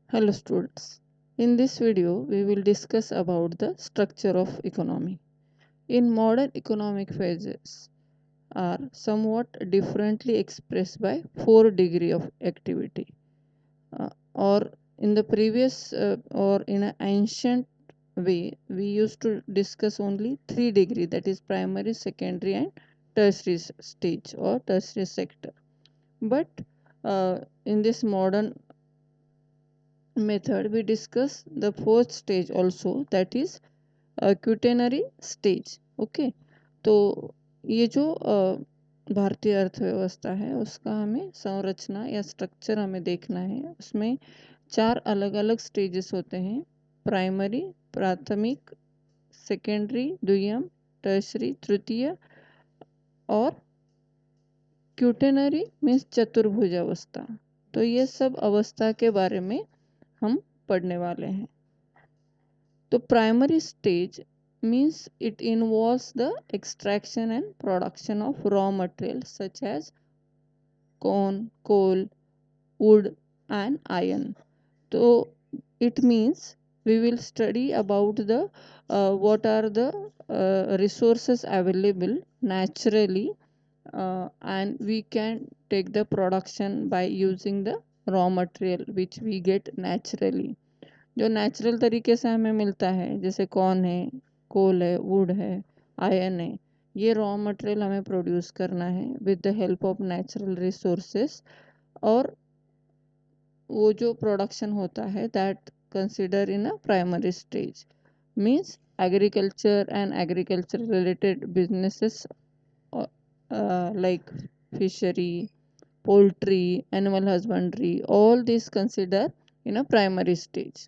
Hello students. In this video we will discuss about the structure of economy. In modern economic phases are somewhat differently expressed by 4 degree of activity or in the previous or in an ancient way we used to discuss only 3 degree, that is primary, secondary and tertiary stage or tertiary sector. But in this modern method we discuss the fourth stage also, that is क्यूटेनरी stage. Okay, तो ये जो भारतीय अर्थव्यवस्था है उसका हमें संरचना या स्ट्रक्चर हमें देखना है. उसमें 4 अलग अलग स्टेजेस होते हैं: प्राइमरी प्राथमिक, सेकेंडरी द्वितीयम, टर्शरी तृतीय और क्यूटेनरी मीन्स चतुर्भुज अवस्था. तो ये सब अवस्था के बारे में हम पढ़ने वाले हैं. तो primary stage means it involves the extraction and production of raw materials such as corn, coal, wood and iron. So it means we will study about the what are the resources available naturally and we can take the production by using the raw material which we get naturally. जो natural तरीके से हमें मिलता है जैसे corn है, कोल है, would है, आयरन है, ये रॉ मटेरियल हमें प्रोड्यूस करना है with the help of natural resources. और वो जो प्रोडक्शन होता है that consider in a primary stage means agriculture and agriculture related businesses like fishery, poultry, animal husbandry, all these consider in a primary stage.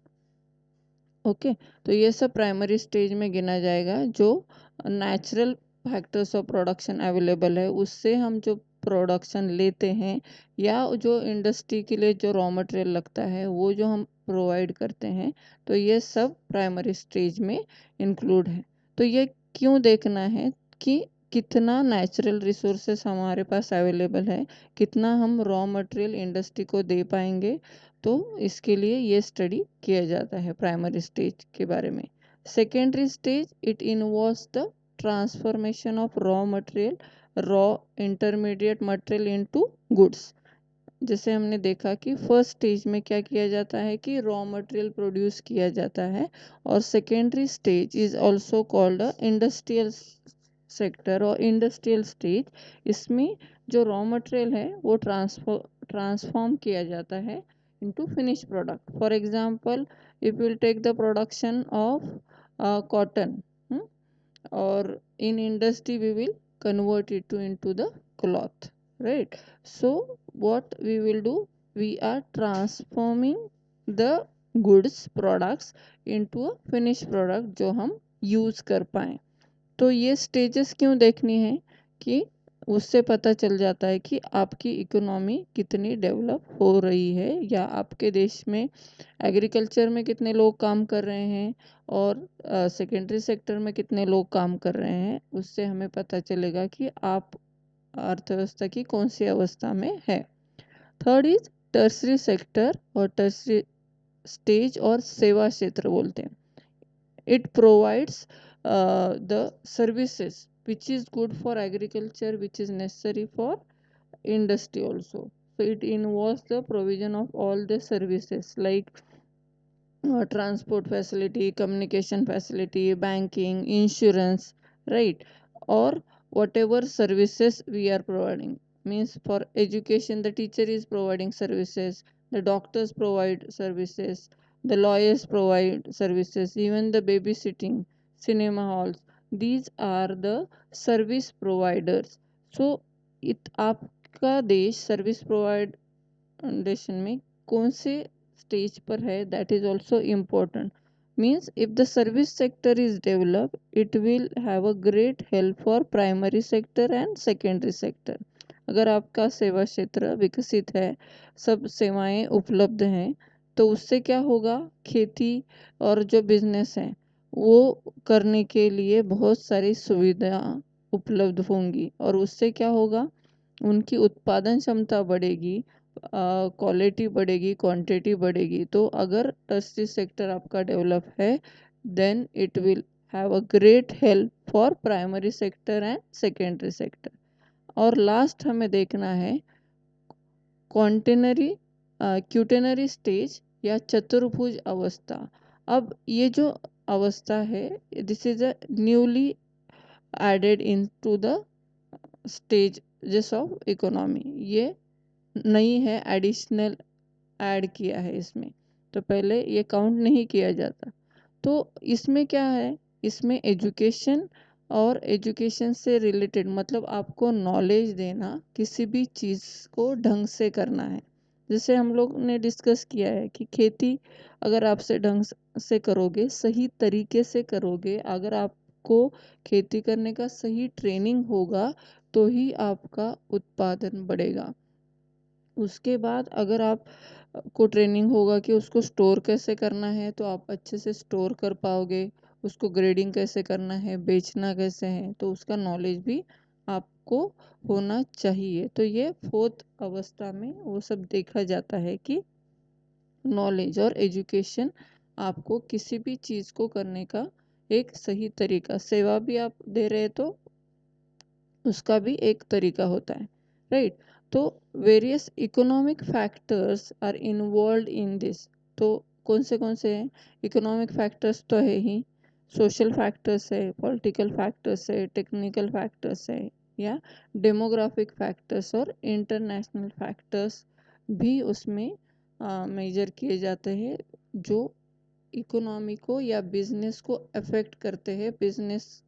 Okay, तो ये सब primary stage में गिना जाएगा. जो natural factors of production available है उससे हम जो प्रोडक्शन लेते हैं या जो इंडस्ट्री के लिए जो रॉ मटेरियल लगता है वो जो हम प्रोवाइड करते हैं, तो ये सब प्राइमरी स्टेज में इंक्लूड है. तो ये क्यों देखना है कि कितना नेचुरल रिसोर्सेस हमारे पास अवेलेबल है, कितना हम रॉ मटेरियल इंडस्ट्री को दे पाएंगे, तो इसके लिए ये स्टडी किया जाता है प्राइमरी स्टेज के बारे में. Secondary stage it involves the transformation of raw material, raw intermediate material into goods. जैसे हमने देखा कि फर्स्ट स्टेज में क्या किया जाता है कि रॉ मटेरियल प्रोड्यूस किया जाता है, और secondary stage is also called industrial sector और इंडस्ट्रियल स्टेज. इसमें जो रॉ मटेरियल है वो ट्रांसफॉर्म किया जाता है into finished product. For example, if we'll take the production of cotton, or in industry we will convert it into the cloth, right? So what we will do, we are transforming the goods products into a finished product जो हम use कर पाएँ. तो ये stages क्यों देखनी है कि उससे पता चल जाता है कि आपकी इकोनॉमी कितनी डेवलप हो रही है या आपके देश में एग्रीकल्चर में कितने लोग काम कर रहे हैं और सेकेंडरी सेक्टर में कितने लोग काम कर रहे हैं. उससे हमें पता चलेगा कि आप अर्थव्यवस्था की कौन सी अवस्था में है. थर्ड इज टर्सरी सेक्टर और टर्सरी स्टेज और सेवा क्षेत्र बोलते हैं. It provides the services which is good for agriculture, which is necessary for industry also. So it involves the provision of all the services like transport facility, communication facility, banking, insurance, right? Or whatever services we are providing. Means for education, the teacher is providing services, the doctors provide services, the lawyers provide services, even the babysitting, cinema halls. These are the service providers. So it आपका देश service प्रोवाइडेशन में कौन से stage पर है, that is also important. Means if the service sector is develop it will have a great help for primary sector and secondary sector. अगर आपका सेवा क्षेत्र विकसित है, सब सेवाएं उपलब्ध हैं, तो उससे क्या होगा, खेती और जो बिजनेस हैं वो करने के लिए बहुत सारी सुविधा उपलब्ध होंगी और उससे क्या होगा, उनकी उत्पादन क्षमता बढ़ेगी क्वालिटी बढ़ेगी, क्वांटिटी बढ़ेगी। तो अगर टर्सरी सेक्टर आपका डेवलप है, then it will have a great help for primary sector and secondary sector. और लास्ट हमें देखना है क्वांटिनरी क्यूटेनरी स्टेज या चतुर्भुज अवस्था। अब ये जो अवस्था है, this is a newly added into the stages of economy. ये नई है, एडिशनल ऐड किया है इसमें। तो पहले ये काउंट नहीं किया जाता। तो इसमें क्या है, इसमें एजुकेशन और एजुकेशन से रिलेटेड मतलब आपको नॉलेज देना, किसी भी चीज़ को ढंग से करना है। जैसे हम लोग ने डिस्कस किया है कि खेती अगर आपसे ढंग से करोगे, सही तरीके से करोगे, अगर आपको खेती करने का सही ट्रेनिंग होगा, तो ही आपका उत्पादन बढ़ेगा। उसके बाद अगर आप को ट्रेनिंग होगा कि उसको स्टोर कैसे करना है, तो आप अच्छे से स्टोर कर पाओगे। उसको ग्रेडिंग कैसे करना है, बेचना कैसे है, तो उसका नॉलेज भी आपको होना चाहिए। तो ये फोर्थ अवस्था में वो सब देखा जाता है कि नॉलेज और एजुकेशन आपको किसी भी चीज़ को करने का एक सही तरीका, सेवा भी आप दे रहे तो उसका भी एक तरीका होता है, राइट। तो various economic factors are involve in this. तो कौन से हैं इकोनॉमिक फैक्टर्स? तो है ही, सोशल फैक्टर्स है, पॉलिटिकल फैक्टर्स है, टेक्निकल फैक्टर्स है, या डेमोग्राफिक फैक्टर्स और इंटरनेशनल फैक्टर्स भी उसमें मेजर किए जाते हैं, जो इकोनॉमी को या बिजनेस को अफेक्ट करते हैं, बिजनेस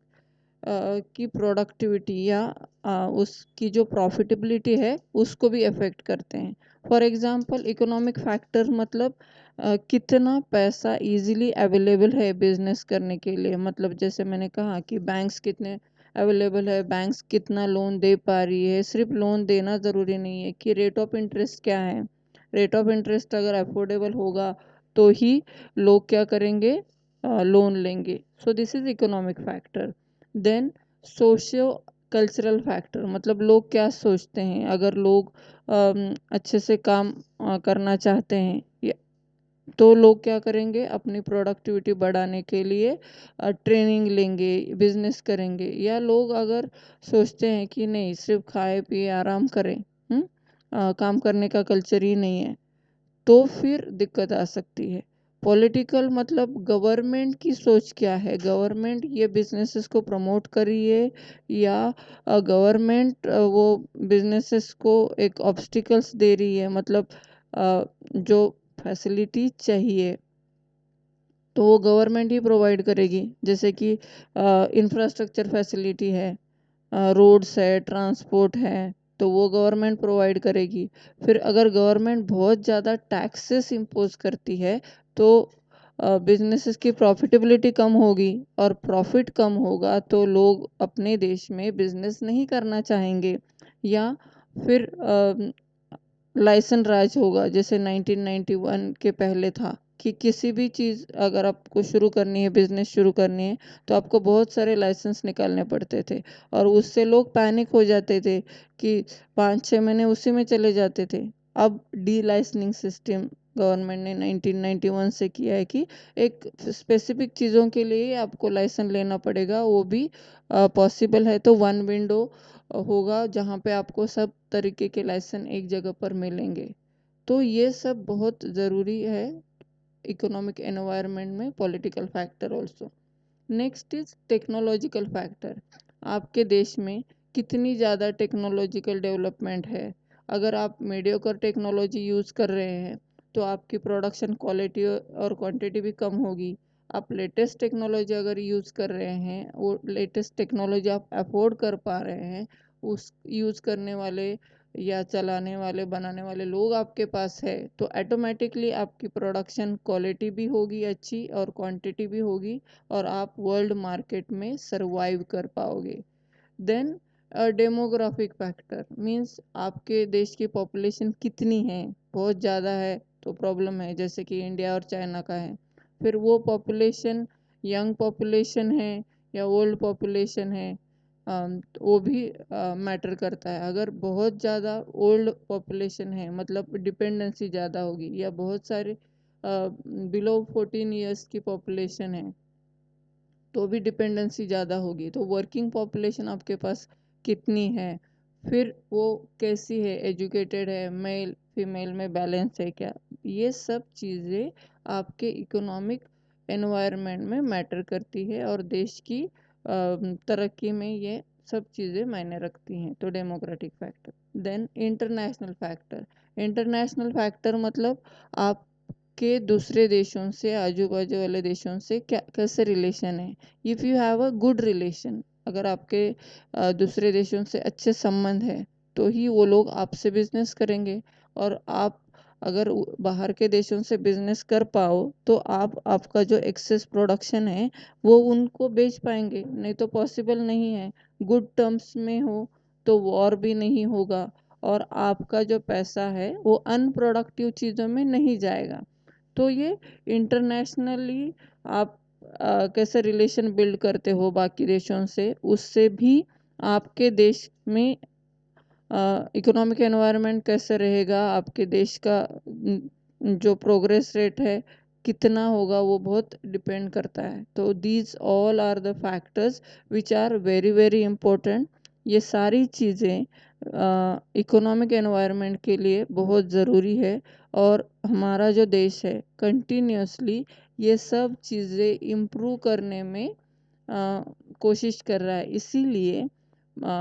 की प्रोडक्टिविटी या उसकी जो प्रॉफिटेबिलिटी है उसको भी अफेक्ट करते हैं। फॉर एग्जांपल इकोनॉमिक फैक्टर मतलब कितना पैसा इजीली अवेलेबल है बिजनेस करने के लिए। मतलब जैसे मैंने कहा कि बैंक्स कितने अवेलेबल है, बैंक्स कितना लोन दे पा रही है। सिर्फ लोन देना ज़रूरी नहीं है, कि रेट ऑफ इंटरेस्ट क्या है। रेट ऑफ इंटरेस्ट अगर अफोर्डेबल होगा तो ही लोग क्या करेंगे, लोन लेंगे। So this is economic factor. Then socio cultural factor मतलब लोग क्या सोचते हैं। अगर लोग अच्छे से काम करना चाहते हैं तो लोग क्या करेंगे, अपनी प्रोडक्टिविटी बढ़ाने के लिए ट्रेनिंग लेंगे, बिजनेस करेंगे। या लोग अगर सोचते हैं कि नहीं, सिर्फ खाए पिए आराम करें, काम करने का कल्चर ही नहीं है, तो फिर दिक्कत आ सकती है। पॉलिटिकल मतलब गवर्नमेंट की सोच क्या है, गवर्नमेंट ये बिजनेसेस को प्रमोट कर रही है या गवर्नमेंट वो बिजनेसेस को एक ऑब्स्टिकल्स दे रही है। मतलब जो फैसिलिटी चाहिए तो वो गवर्नमेंट ही प्रोवाइड करेगी। जैसे कि इंफ्रास्ट्रक्चर फैसिलिटी है, रोड्स है, ट्रांसपोर्ट है, तो वो गवर्नमेंट प्रोवाइड करेगी। फिर अगर गवर्नमेंट बहुत ज़्यादा टैक्सेस इम्पोज करती है तो बिजनेसेस की प्रॉफिटेबिलिटी कम होगी, और प्रॉफिट कम होगा तो लोग अपने देश में बिजनेस नहीं करना चाहेंगे। या फिर लाइसेंस राज होगा, जैसे 1991 के पहले था कि किसी भी चीज़ अगर आपको शुरू करनी है, बिजनेस शुरू करनी है, तो आपको बहुत सारे लाइसेंस निकालने पड़ते थे, और उससे लोग पैनिक हो जाते थे कि 5-6 महीने उसी में चले जाते थे। अब डी लाइसेंसिंग सिस्टम गवर्नमेंट ने 1991 से किया है कि एक स्पेसिफिक चीज़ों के लिए आपको लाइसेंस लेना पड़ेगा, वो भी पॉसिबल है। तो वन विंडो होगा जहाँ पे आपको सब तरीके के लाइसेंस एक जगह पर मिलेंगे। तो ये सब बहुत ज़रूरी है इकोनॉमिक एनवायरनमेंट में। Political factor also. Next is technological factor. आपके देश में कितनी ज़्यादा टेक्नोलॉजिकल डेवलपमेंट है। अगर आप मीडियोकर टेक्नोलॉजी यूज़ कर रहे हैं तो आपकी प्रोडक्शन क्वालिटी और क्वांटिटी भी कम होगी। आप लेटेस्ट टेक्नोलॉजी अगर यूज़ कर रहे हैं, वो लेटेस्ट टेक्नोलॉजी आप अफोर्ड कर पा रहे हैं, उस यूज़ करने वाले या चलाने वाले, बनाने वाले लोग आपके पास है, तो ऑटोमेटिकली आपकी प्रोडक्शन क्वालिटी भी होगी अच्छी और क्वांटिटी भी होगी, और आप वर्ल्ड मार्केट में सरवाइव कर पाओगे। देन डेमोग्राफिक फैक्टर मीन्स आपके देश की पॉपुलेशन कितनी है। बहुत ज़्यादा है तो प्रॉब्लम है, जैसे कि इंडिया और चाइना का है। फिर वो पॉपुलेशन यंग पॉपुलेशन है या ओल्ड पॉपुलेशन है, वो भी मैटर करता है। अगर बहुत ज़्यादा ओल्ड पॉपुलेशन है, मतलब डिपेंडेंसी ज़्यादा होगी, या बहुत सारे बिलो 14 ईयर्स की पॉपुलेशन है तो भी डिपेंडेंसी ज़्यादा होगी। तो वर्किंग पॉपुलेशन आपके पास कितनी है, फिर वो कैसी है, एजुकेटेड है, मेल फीमेल में बैलेंस है क्या, ये सब चीज़ें आपके इकोनॉमिक एनवायरनमेंट में मैटर करती है और देश की तरक्की में ये सब चीज़ें मायने रखती हैं। तो democratic factor. Then international factor. International factor मतलब आप के दूसरे देशों से, आजू बाजू वाले देशों से क्या कैसे रिलेशन है। If you have a good relation, अगर आपके दूसरे देशों से अच्छे संबंध है तो ही वो लोग आपसे बिजनेस करेंगे। और आप अगर बाहर के देशों से बिजनेस कर पाओ तो आप आपका जो एक्सेस प्रोडक्शन है वो उनको बेच पाएंगे, नहीं तो पॉसिबल नहीं है। गुड टर्म्स में हो तो वॉर भी नहीं होगा और आपका जो पैसा है वो अनप्रोडक्टिव चीज़ों में नहीं जाएगा। तो ये इंटरनेशनली आप कैसे रिलेशन बिल्ड करते हो बाकी देशों से, उससे भी आपके देश में इकोनॉमिक एनवायरनमेंट कैसे रहेगा, आपके देश का जो प्रोग्रेस रेट है कितना होगा, वो बहुत डिपेंड करता है। तो these all are the factors which are very very important. ये सारी चीज़ें इकोनॉमिक एनवायरनमेंट के लिए बहुत ज़रूरी है और हमारा जो देश है कंटिन्यूसली ये सब चीज़ें इम्प्रूव करने में कोशिश कर रहा है। इसीलिए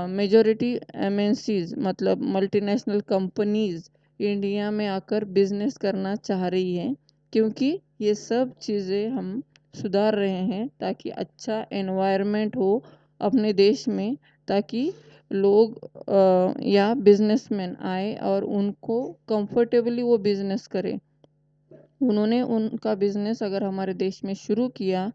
मेजॉरिटी एमएनसीज मतलब मल्टीनेशनल कंपनीज इंडिया में आकर बिजनेस करना चाह रही हैं, क्योंकि ये सब चीज़ें हम सुधार रहे हैं ताकि अच्छा एनवायरनमेंट हो अपने देश में, ताकि लोग या बिजनेसमैन आए और उनको कंफर्टेबली वो बिजनेस करें। उन्होंने उनका बिजनेस अगर हमारे देश में शुरू किया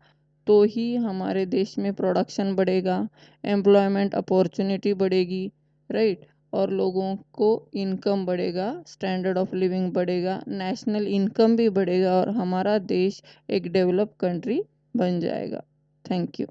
तो ही हमारे देश में प्रोडक्शन बढ़ेगा, एम्प्लॉयमेंट अपॉर्चुनिटी बढ़ेगी, राइट, और लोगों को इनकम बढ़ेगा, स्टैंडर्ड ऑफ लिविंग बढ़ेगा, नेशनल इनकम भी बढ़ेगा और हमारा देश एक डेवलप कंट्री बन जाएगा। Thank you.